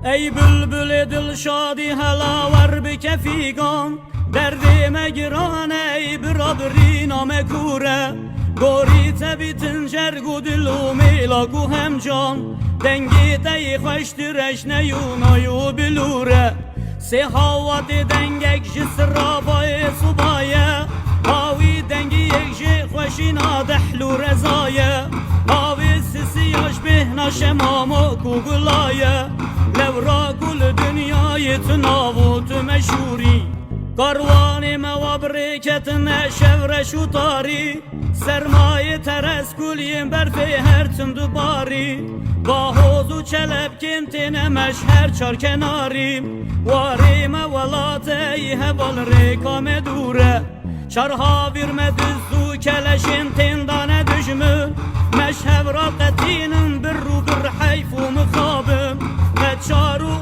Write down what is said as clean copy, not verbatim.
ey bülbül dil şadi hela var bike figan, derdime giran ey birabri name kure. گوری تبیتن جرگو دلو میلاگو هم جان دنگی دی خوشترش نیونایو بلوره سی هاوات دنگک جسرا بای صبایه هاوی دنگی یک جی خوشینا دحلو رزایه هاوی سیاش به شمامو کوگلایه لورا کل دنیای تناو تو مشوری کاروانی ما برکتن شورش و تاری سرمایه ترس کلیم برفی هر تندو باری با حوزو چلب کنتین مشهر چار کناری واریم ولاتی هبال ریکام دوره چارها ویرم düzdü keleşin tindane düşmü meşhev raketinin bir ru bir hayfu mukabım ve çaru